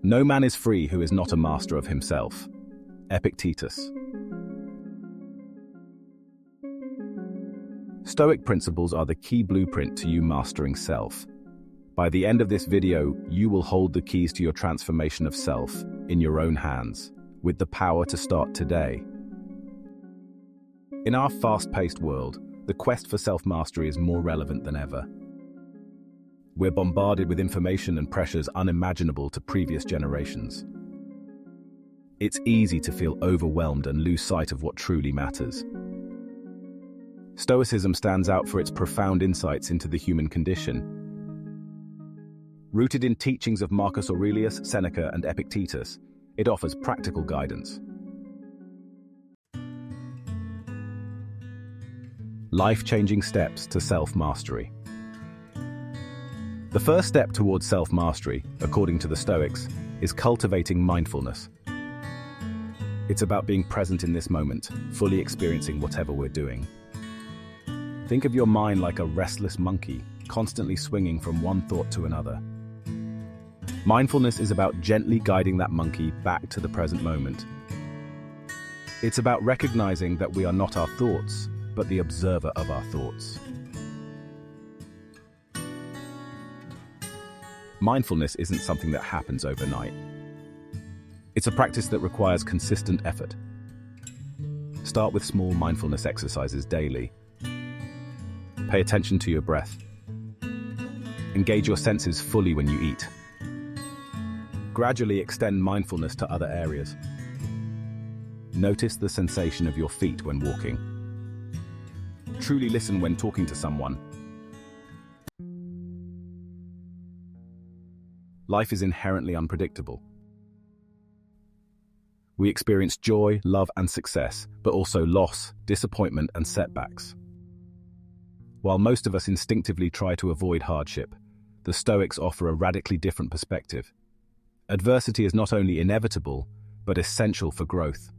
No man is free who is not a master of himself. Epictetus. Stoic principles are the key blueprint to you mastering self. By the end of this video, you will hold the keys to your transformation of self in your own hands, with the power to start today. In our fast-paced world, the quest for self-mastery is more relevant than ever. We're bombarded with information and pressures unimaginable to previous generations. It's easy to feel overwhelmed and lose sight of what truly matters. Stoicism stands out for its profound insights into the human condition. Rooted in teachings of Marcus Aurelius, Seneca, and Epictetus, it offers practical guidance. Life-changing steps to self-mastery. The first step towards self-mastery, according to the Stoics, is cultivating mindfulness. It's about being present in this moment, fully experiencing whatever we're doing. Think of your mind like a restless monkey, constantly swinging from one thought to another. Mindfulness is about gently guiding that monkey back to the present moment. It's about recognizing that we are not our thoughts, but the observer of our thoughts. Mindfulness isn't something that happens overnight. It's a practice that requires consistent effort. Start with small mindfulness exercises daily. Pay attention to your breath. Engage your senses fully when you eat. Gradually extend mindfulness to other areas. Notice the sensation of your feet when walking. Truly listen when talking to someone. Life is inherently unpredictable. We experience joy, love, and success, but also loss, disappointment, and setbacks. While most of us instinctively try to avoid hardship, the Stoics offer a radically different perspective. Adversity is not only inevitable, but essential for growth.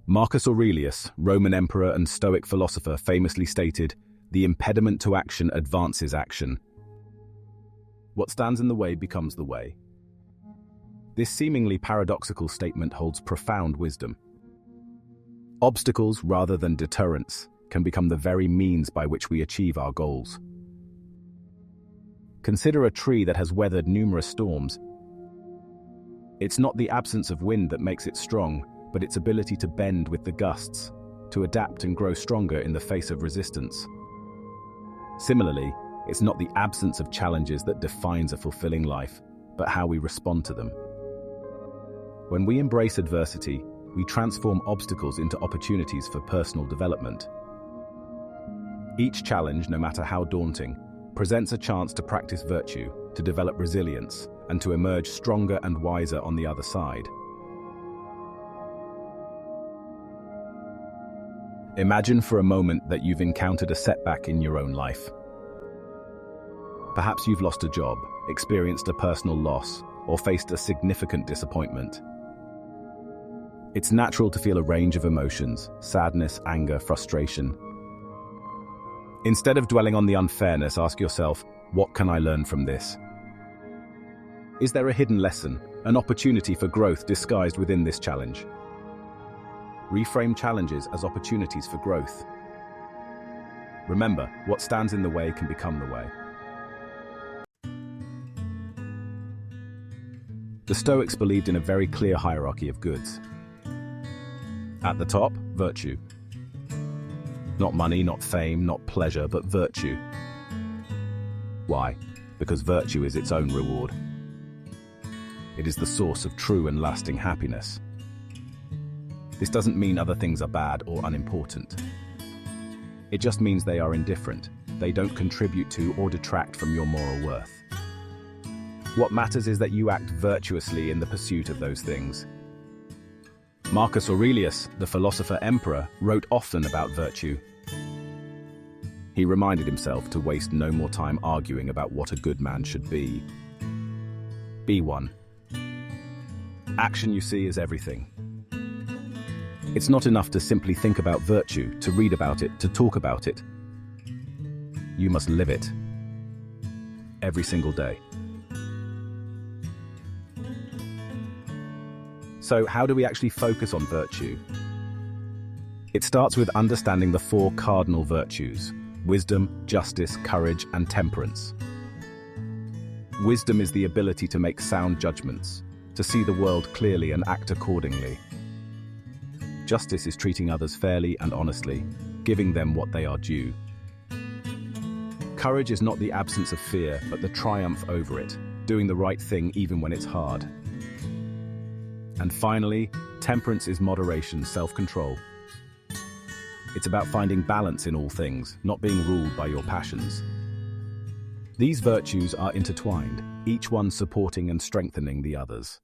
Marcus Aurelius, Roman emperor and Stoic philosopher, famously stated, "The impediment to action advances action. What stands in the way becomes the way." This seemingly paradoxical statement holds profound wisdom. Obstacles, rather than deterrents, can become the very means by which we achieve our goals. Consider a tree that has weathered numerous storms. It's not the absence of wind that makes it strong, but its ability to bend with the gusts, to adapt and grow stronger in the face of resistance. Similarly, it's not the absence of challenges that defines a fulfilling life, but how we respond to them. When we embrace adversity, we transform obstacles into opportunities for personal development. Each challenge, no matter how daunting, presents a chance to practice virtue, to develop resilience, and to emerge stronger and wiser on the other side. Imagine for a moment that you've encountered a setback in your own life. Perhaps you've lost a job, experienced a personal loss, or faced a significant disappointment. It's natural to feel a range of emotions: sadness, anger, frustration. Instead of dwelling on the unfairness, ask yourself, what can I learn from this? Is there a hidden lesson, an opportunity for growth disguised within this challenge? Reframe challenges as opportunities for growth. Remember, what stands in the way can become the way. The Stoics believed in a very clear hierarchy of goods. At the top, virtue. Not money, not fame, not pleasure, but virtue. Why? Because virtue is its own reward. It is the source of true and lasting happiness. This doesn't mean other things are bad or unimportant. It just means they are indifferent. They don't contribute to or detract from your moral worth. What matters is that you act virtuously in the pursuit of those things. Marcus Aurelius, the philosopher-emperor, wrote often about virtue. He reminded himself to waste no more time arguing about what a good man should be. Be one. Action, you see, is everything. It's not enough to simply think about virtue, to read about it, to talk about it. You must live it. Every single day. So how do we actually focus on virtue? It starts with understanding the 4 cardinal virtues: wisdom, justice, courage, and temperance. Wisdom is the ability to make sound judgments, to see the world clearly and act accordingly. Justice is treating others fairly and honestly, giving them what they are due. Courage is not the absence of fear, but the triumph over it, doing the right thing even when it's hard. And finally, temperance is moderation, self-control. It's about finding balance in all things, not being ruled by your passions. These virtues are intertwined, each one supporting and strengthening the others.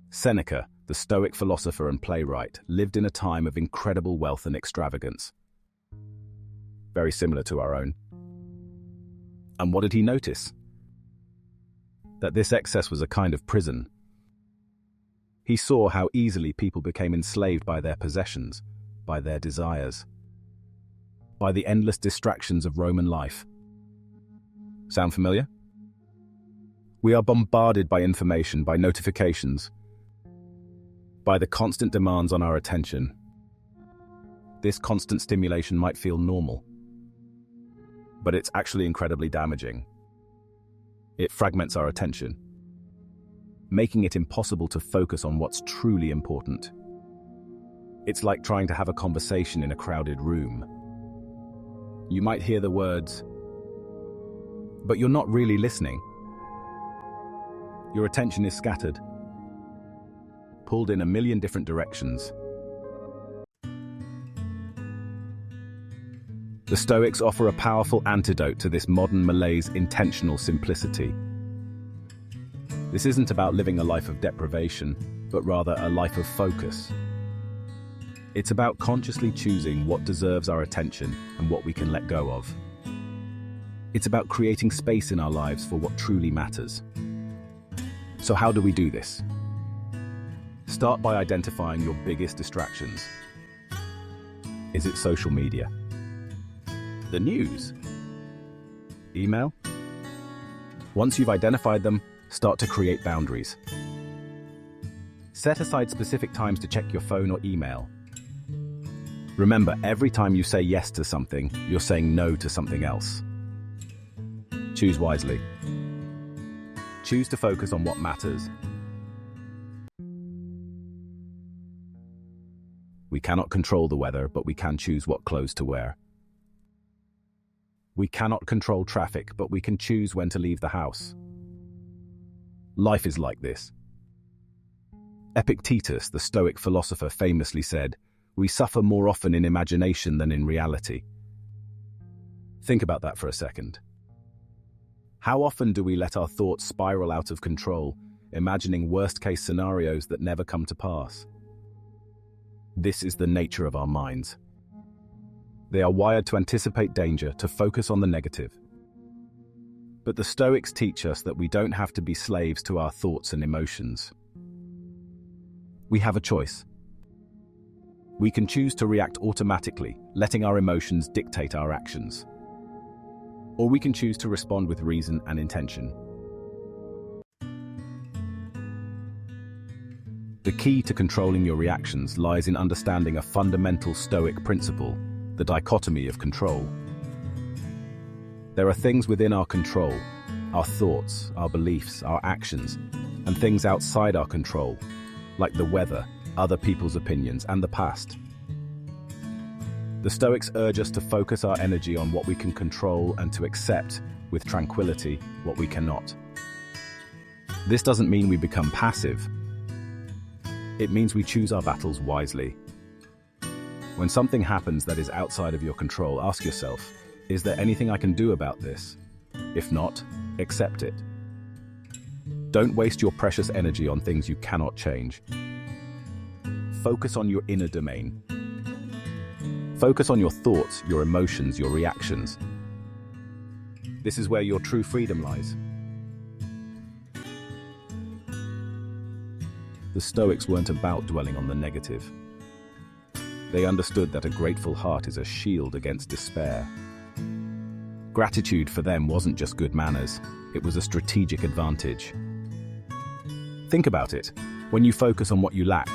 Seneca, the Stoic philosopher and playwright, lived in a time of incredible wealth and extravagance. Very similar to our own. And what did he notice? That this excess was a kind of prison. He saw how easily people became enslaved by their possessions, by their desires, by the endless distractions of Roman life. Sound familiar? We are bombarded by information, by notifications, by the constant demands on our attention. This constant stimulation might feel normal, but it's actually incredibly damaging. It fragments our attention, making it impossible to focus on what's truly important. It's like trying to have a conversation in a crowded room. You might hear the words, but you're not really listening. Your attention is scattered, pulled in a million different directions. The Stoics offer a powerful antidote to this modern malaise: intentional simplicity. This isn't about living a life of deprivation, but rather a life of focus. It's about consciously choosing what deserves our attention and what we can let go of. It's about creating space in our lives for what truly matters. So how do we do this? Start by identifying your biggest distractions. Is it social media? The news? Email? Once you've identified them, start to create boundaries. Set aside specific times to check your phone or email. Remember, every time you say yes to something, you're saying no to something else. Choose wisely. Choose to focus on what matters. We cannot control the weather, but we can choose what clothes to wear. We cannot control traffic, but we can choose when to leave the house. Life is like this. Epictetus, the Stoic philosopher, famously said, "We suffer more often in imagination than in reality." Think about that for a second. How often do we let our thoughts spiral out of control, imagining worst-case scenarios that never come to pass? This is the nature of our minds. They are wired to anticipate danger, to focus on the negative. But the Stoics teach us that we don't have to be slaves to our thoughts and emotions. We have a choice. We can choose to react automatically, letting our emotions dictate our actions. Or we can choose to respond with reason and intention. The key to controlling your reactions lies in understanding a fundamental Stoic principle: the dichotomy of control. There are things within our control, our thoughts, our beliefs, our actions, and things outside our control, like the weather, other people's opinions, and the past. The Stoics urge us to focus our energy on what we can control and to accept, with tranquility, what we cannot. This doesn't mean we become passive. It means we choose our battles wisely. When something happens that is outside of your control, ask yourself, is there anything I can do about this? If not, accept it. Don't waste your precious energy on things you cannot change. Focus on your inner domain. Focus on your thoughts, your emotions, your reactions. This is where your true freedom lies. The Stoics weren't about dwelling on the negative. They understood that a grateful heart is a shield against despair. Gratitude for them wasn't just good manners, it was a strategic advantage. Think about it. When you focus on what you lack,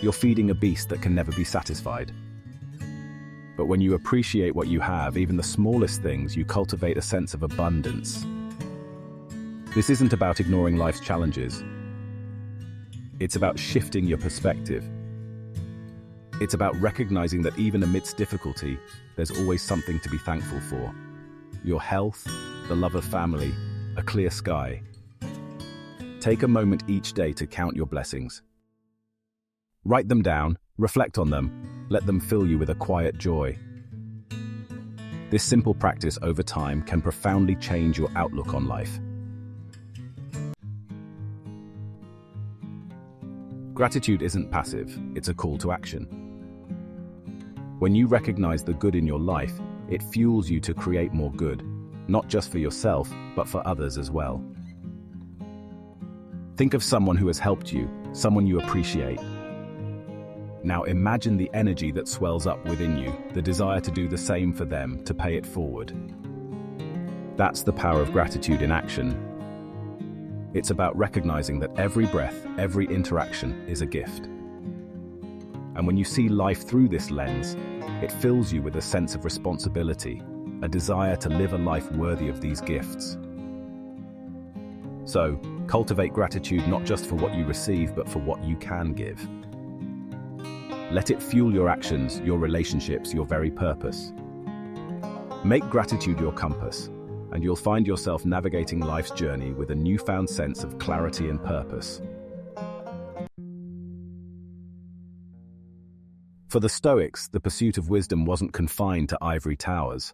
you're feeding a beast that can never be satisfied. But when you appreciate what you have, even the smallest things, you cultivate a sense of abundance. This isn't about ignoring life's challenges. It's about shifting your perspective. It's about recognizing that even amidst difficulty, there's always something to be thankful for. Your health, the love of family, a clear sky. Take a moment each day to count your blessings. Write them down, reflect on them, let them fill you with a quiet joy. This simple practice over time can profoundly change your outlook on life. Gratitude isn't passive, it's a call to action. When you recognize the good in your life, it fuels you to create more good, not just for yourself, but for others as well. Think of someone who has helped you, someone you appreciate. Now imagine the energy that swells up within you, the desire to do the same for them, to pay it forward. That's the power of gratitude in action. It's about recognizing that every breath, every interaction is a gift. And when you see life through this lens, it fills you with a sense of responsibility, a desire to live a life worthy of these gifts. So, cultivate gratitude not just for what you receive, but for what you can give. Let it fuel your actions, your relationships, your very purpose. Make gratitude your compass, and you'll find yourself navigating life's journey with a newfound sense of clarity and purpose. For the Stoics, the pursuit of wisdom wasn't confined to ivory towers.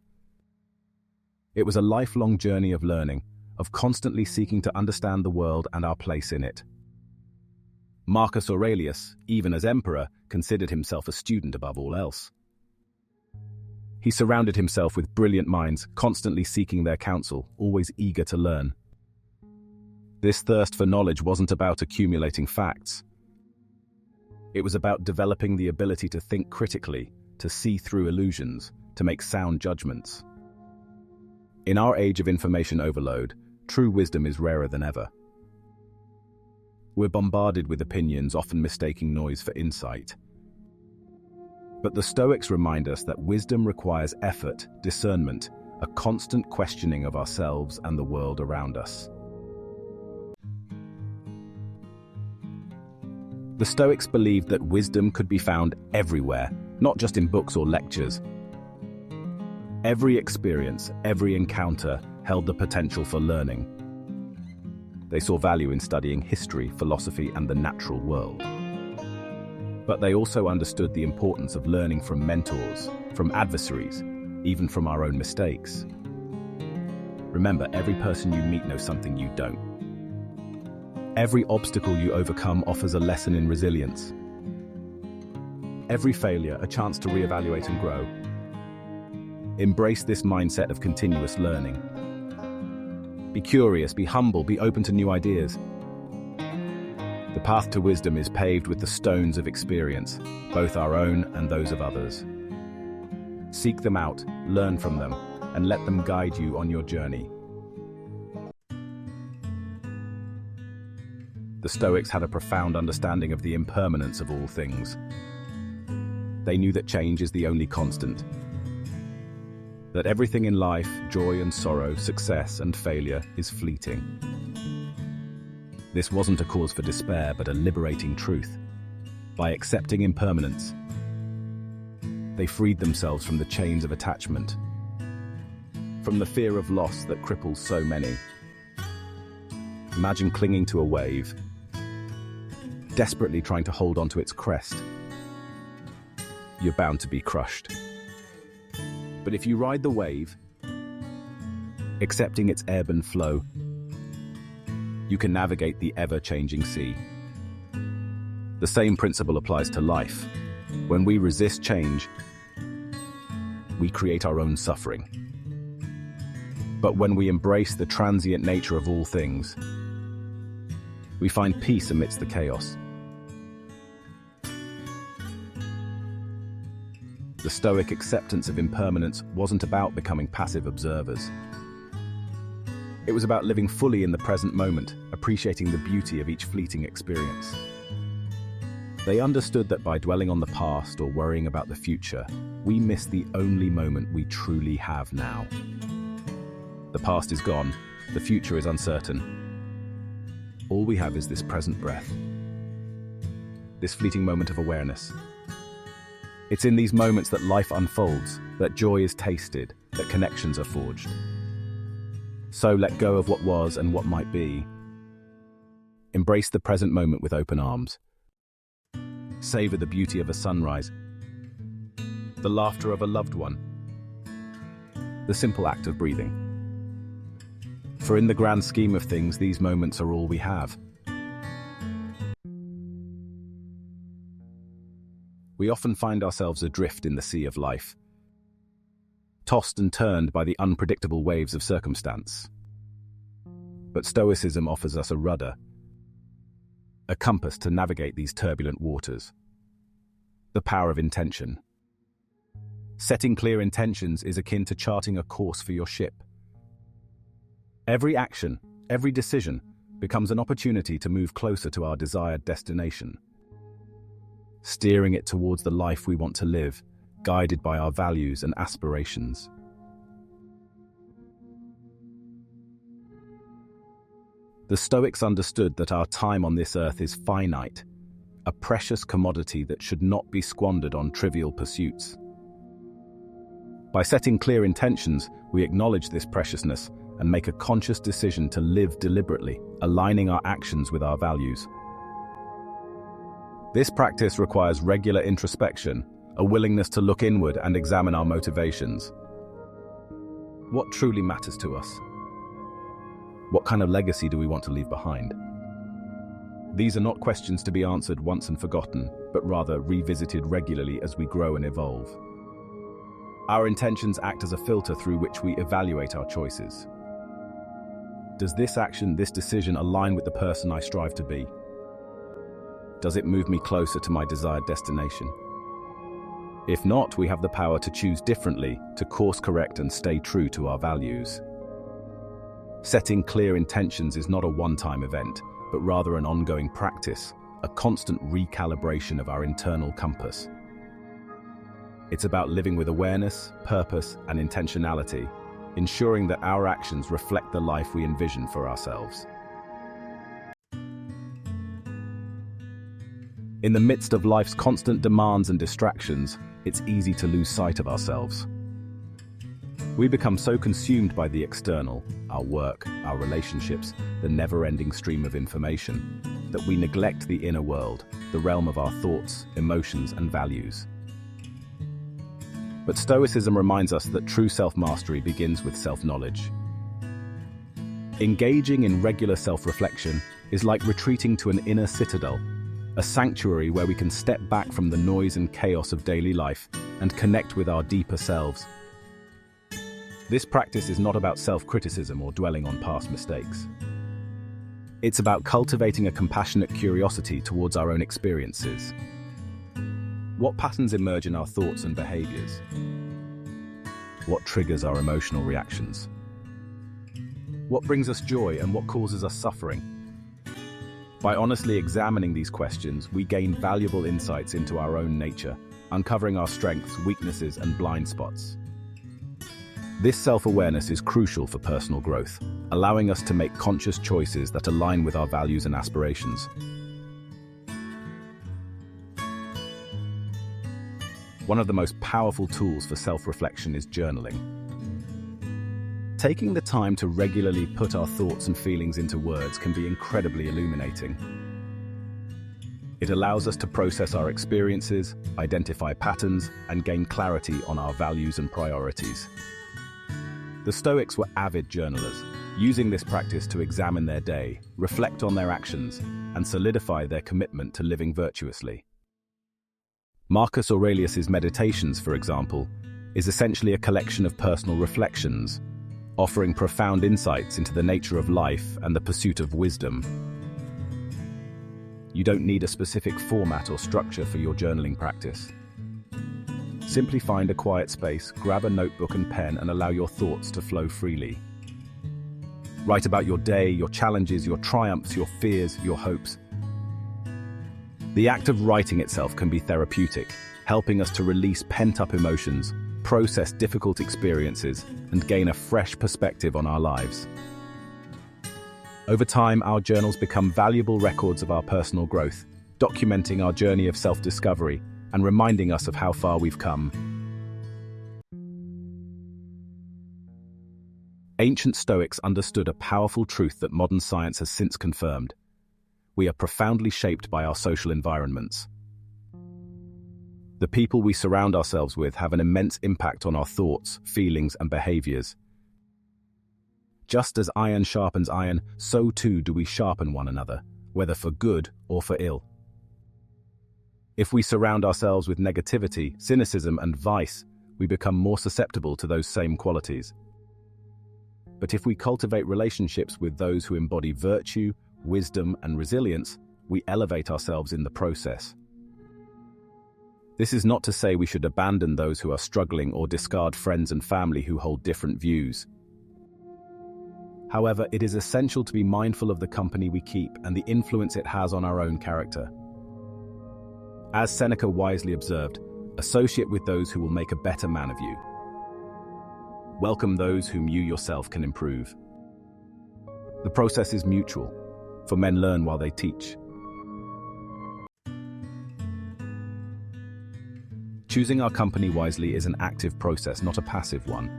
It was a lifelong journey of learning, of constantly seeking to understand the world and our place in it. Marcus Aurelius, even as emperor, considered himself a student above all else. He surrounded himself with brilliant minds, constantly seeking their counsel, always eager to learn. This thirst for knowledge wasn't about accumulating facts. It was about developing the ability to think critically, to see through illusions, to make sound judgments. In our age of information overload, true wisdom is rarer than ever. We're bombarded with opinions, often mistaking noise for insight. But the Stoics remind us that wisdom requires effort, discernment, a constant questioning of ourselves and the world around us. The Stoics believed that wisdom could be found everywhere, not just in books or lectures. Every experience, every encounter held the potential for learning. They saw value in studying history, philosophy, and the natural world. But they also understood the importance of learning from mentors, from adversaries, even from our own mistakes. Remember, every person you meet knows something you don't. Every obstacle you overcome offers a lesson in resilience. Every failure, a chance to reevaluate and grow. Embrace this mindset of continuous learning. Be curious, be humble, be open to new ideas. The path to wisdom is paved with the stones of experience, both our own and those of others. Seek them out, learn from them, and let them guide you on your journey. The Stoics had a profound understanding of the impermanence of all things. They knew that change is the only constant. That everything in life, joy and sorrow, success and failure, is fleeting. This wasn't a cause for despair, but a liberating truth. By accepting impermanence, they freed themselves from the chains of attachment, from the fear of loss that cripples so many. Imagine clinging to a wave, desperately trying to hold onto its crest. You're bound to be crushed. But if you ride the wave, accepting its ebb and flow, you can navigate the ever-changing sea. The same principle applies to life. When we resist change, we create our own suffering. But when we embrace the transient nature of all things, we find peace amidst the chaos. The Stoic acceptance of impermanence wasn't about becoming passive observers. It was about living fully in the present moment, appreciating the beauty of each fleeting experience. They understood that by dwelling on the past or worrying about the future, we miss the only moment we truly have now. The past is gone, the future is uncertain. All we have is this present breath, this fleeting moment of awareness. It's in these moments that life unfolds, that joy is tasted, that connections are forged. So let go of what was and what might be. Embrace the present moment with open arms. Savor the beauty of a sunrise, the laughter of a loved one, the simple act of breathing. For in the grand scheme of things, these moments are all we have. We often find ourselves adrift in the sea of life, tossed and turned by the unpredictable waves of circumstance. But Stoicism offers us a rudder, a compass to navigate these turbulent waters. The power of intention. Setting clear intentions is akin to charting a course for your ship. Every action, every decision, becomes an opportunity to move closer to our desired destination, steering it towards the life we want to live, guided by our values and aspirations. The Stoics understood that our time on this earth is finite, a precious commodity that should not be squandered on trivial pursuits. By setting clear intentions, we acknowledge this preciousness and make a conscious decision to live deliberately, aligning our actions with our values. This practice requires regular introspection, a willingness to look inward and examine our motivations. What truly matters to us? What kind of legacy do we want to leave behind? These are not questions to be answered once and forgotten, but rather revisited regularly as we grow and evolve. Our intentions act as a filter through which we evaluate our choices. Does this action, this decision align with the person I strive to be? Does it move me closer to my desired destination? If not, we have the power to choose differently, to course correct and stay true to our values. Setting clear intentions is not a one-time event, but rather an ongoing practice, a constant recalibration of our internal compass. It's about living with awareness, purpose, and intentionality, ensuring that our actions reflect the life we envision for ourselves. In the midst of life's constant demands and distractions, it's easy to lose sight of ourselves. We become so consumed by the external, our work, our relationships, the never-ending stream of information, that we neglect the inner world, the realm of our thoughts, emotions, and values. But Stoicism reminds us that true self-mastery begins with self-knowledge. Engaging in regular self-reflection is like retreating to an inner citadel, a sanctuary where we can step back from the noise and chaos of daily life and connect with our deeper selves. This practice is not about self-criticism or dwelling on past mistakes. It's about cultivating a compassionate curiosity towards our own experiences. What patterns emerge in our thoughts and behaviors? What triggers our emotional reactions? What brings us joy and what causes us suffering? By honestly examining these questions, we gain valuable insights into our own nature, uncovering our strengths, weaknesses, and blind spots. This self-awareness is crucial for personal growth, allowing us to make conscious choices that align with our values and aspirations. One of the most powerful tools for self-reflection is journaling. Taking the time to regularly put our thoughts and feelings into words can be incredibly illuminating. It allows us to process our experiences, identify patterns, and gain clarity on our values and priorities. The Stoics were avid journalers, using this practice to examine their day, reflect on their actions, and solidify their commitment to living virtuously. Marcus Aurelius's Meditations, for example, is essentially a collection of personal reflections, offering profound insights into the nature of life and the pursuit of wisdom. You don't need a specific format or structure for your journaling practice. Simply find a quiet space, grab a notebook and pen, and allow your thoughts to flow freely. Write about your day, your challenges, your triumphs, your fears, your hopes. The act of writing itself can be therapeutic, helping us to release pent-up emotions, process difficult experiences, and gain a fresh perspective on our lives. Over time, our journals become valuable records of our personal growth, documenting our journey of self-discovery and reminding us of how far we've come. Ancient Stoics understood a powerful truth that modern science has since confirmed. We are profoundly shaped by our social environments. The people we surround ourselves with have an immense impact on our thoughts, feelings, and behaviors. Just as iron sharpens iron, so too do we sharpen one another, whether for good or for ill. If we surround ourselves with negativity, cynicism, and vice, we become more susceptible to those same qualities. But if we cultivate relationships with those who embody virtue, wisdom, and resilience, we elevate ourselves in the process. This is not to say we should abandon those who are struggling or discard friends and family who hold different views. However, it is essential to be mindful of the company we keep and the influence it has on our own character. As Seneca wisely observed, associate with those who will make a better man of you. Welcome those whom you yourself can improve. The process is mutual, for men learn while they teach. Choosing our company wisely is an active process, not a passive one.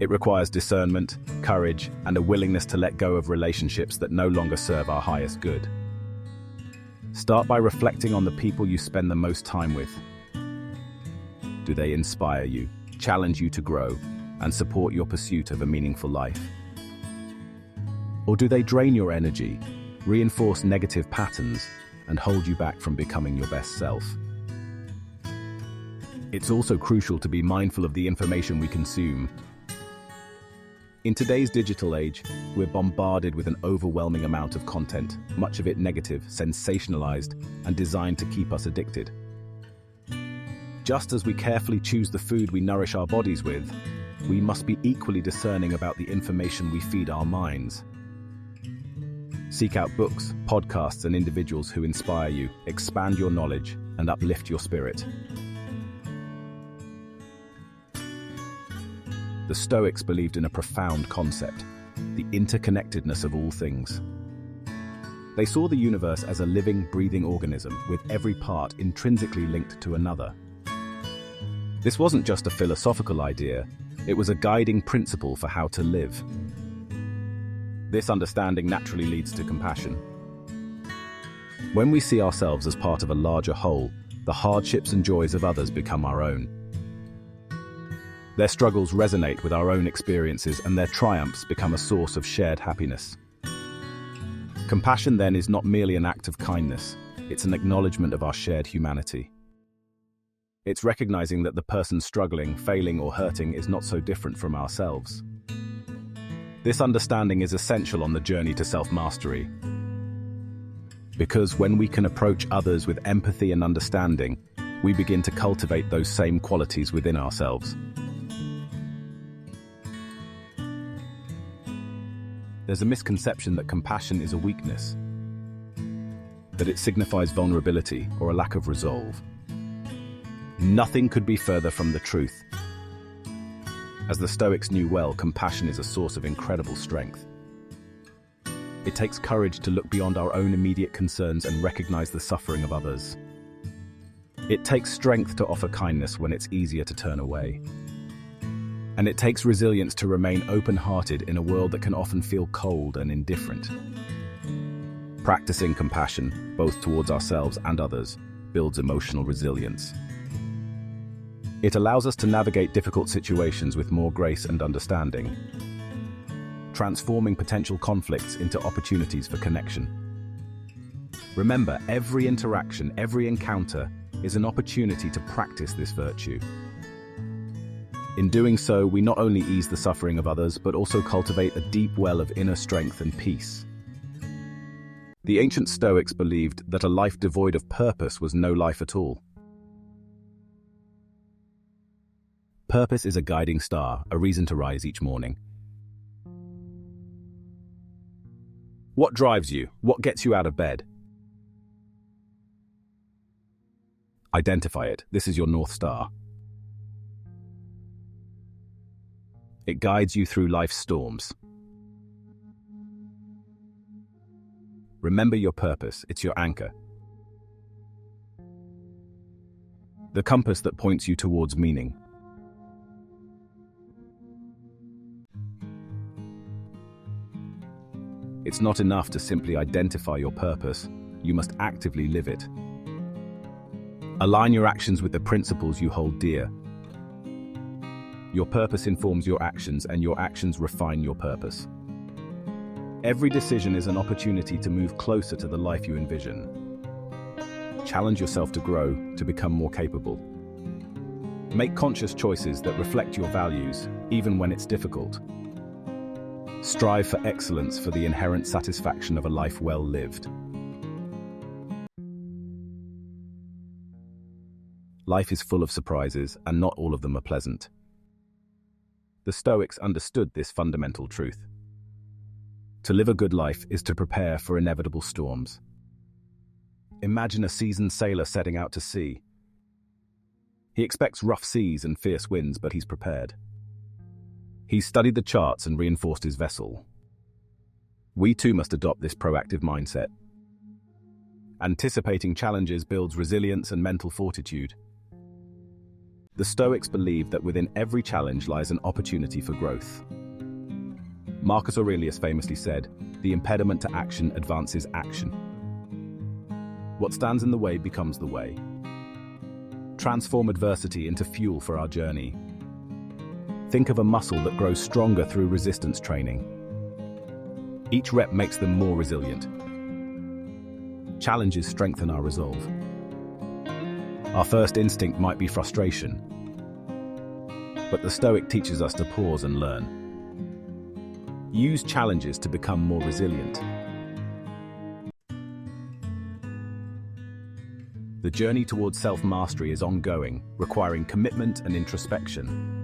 It requires discernment, courage, and a willingness to let go of relationships that no longer serve our highest good. Start by reflecting on the people you spend the most time with. Do they inspire you, challenge you to grow, and support your pursuit of a meaningful life? Or do they drain your energy, reinforce negative patterns, and hold you back from becoming your best self? It's also crucial to be mindful of the information we consume. In today's digital age, we're bombarded with an overwhelming amount of content, much of it negative, sensationalized, and designed to keep us addicted. Just as we carefully choose the food we nourish our bodies with, we must be equally discerning about the information we feed our minds. Seek out books, podcasts, and individuals who inspire you, expand your knowledge, and uplift your spirit. The Stoics believed in a profound concept, the interconnectedness of all things. They saw the universe as a living, breathing organism, with every part intrinsically linked to another. This wasn't just a philosophical idea, it was a guiding principle for how to live. This understanding naturally leads to compassion. When we see ourselves as part of a larger whole, the hardships and joys of others become our own. Their struggles resonate with our own experiences, and their triumphs become a source of shared happiness. Compassion, then, is not merely an act of kindness, it's an acknowledgement of our shared humanity. It's recognizing that the person struggling, failing, or hurting is not so different from ourselves. This understanding is essential on the journey to self-mastery. Because when we can approach others with empathy and understanding, we begin to cultivate those same qualities within ourselves. There's a misconception that compassion is a weakness, that it signifies vulnerability or a lack of resolve. Nothing could be further from the truth. As the Stoics knew well, compassion is a source of incredible strength. It takes courage to look beyond our own immediate concerns and recognize the suffering of others. It takes strength to offer kindness when it's easier to turn away. And it takes resilience to remain open-hearted in a world that can often feel cold and indifferent. Practicing compassion, both towards ourselves and others, builds emotional resilience. It allows us to navigate difficult situations with more grace and understanding, transforming potential conflicts into opportunities for connection. Remember, every interaction, every encounter is an opportunity to practice this virtue. In doing so, we not only ease the suffering of others, but also cultivate a deep well of inner strength and peace. The ancient Stoics believed that a life devoid of purpose was no life at all. Purpose is a guiding star, a reason to rise each morning. What drives you? What gets you out of bed? Identify it. This is your North Star. It guides you through life's storms. Remember your purpose. It's your anchor. The compass that points you towards meaning. It's not enough to simply identify your purpose. You must actively live it. Align your actions with the principles you hold dear. Your purpose informs your actions, and your actions refine your purpose. Every decision is an opportunity to move closer to the life you envision. Challenge yourself to grow, to become more capable. Make conscious choices that reflect your values, even when it's difficult. Strive for excellence, for the inherent satisfaction of a life well lived. Life is full of surprises, and not all of them are pleasant. The Stoics understood this fundamental truth. To live a good life is to prepare for inevitable storms. Imagine a seasoned sailor setting out to sea. He expects rough seas and fierce winds, but he's prepared. He's studied the charts and reinforced his vessel. We too must adopt this proactive mindset. Anticipating challenges builds resilience and mental fortitude. The Stoics believed that within every challenge lies an opportunity for growth. Marcus Aurelius famously said, "The impediment to action advances action." What stands in the way becomes the way. Transform adversity into fuel for our journey. Think of a muscle that grows stronger through resistance training. Each rep makes them more resilient. Challenges strengthen our resolve. Our first instinct might be frustration, but the Stoic teaches us to pause and learn. Use challenges to become more resilient. The journey towards self-mastery is ongoing, requiring commitment and introspection.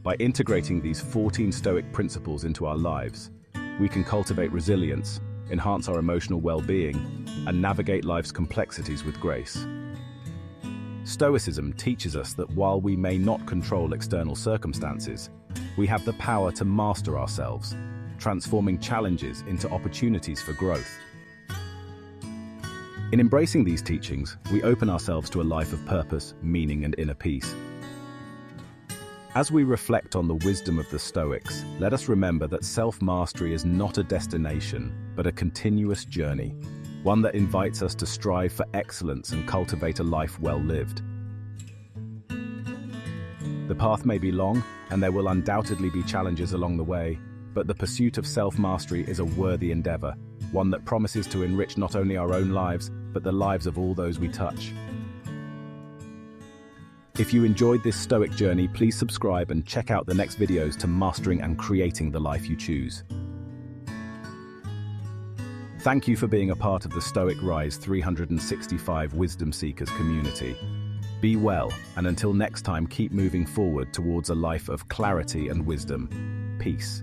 By integrating these 14 Stoic principles into our lives, we can cultivate resilience, enhance our emotional well-being, and navigate life's complexities with grace. Stoicism teaches us that while we may not control external circumstances, we have the power to master ourselves, transforming challenges into opportunities for growth. In embracing these teachings, we open ourselves to a life of purpose, meaning, and inner peace. As we reflect on the wisdom of the Stoics, let us remember that self-mastery is not a destination, but a continuous journey, one that invites us to strive for excellence and cultivate a life well lived. The path may be long, and there will undoubtedly be challenges along the way, but the pursuit of self-mastery is a worthy endeavor, one that promises to enrich not only our own lives, but the lives of all those we touch. If you enjoyed this Stoic journey, please subscribe and check out the next videos to mastering and creating the life you choose. Thank you for being a part of the Stoic Rise 365 Wisdom Seekers community. Be well, and until next time, keep moving forward towards a life of clarity and wisdom. Peace.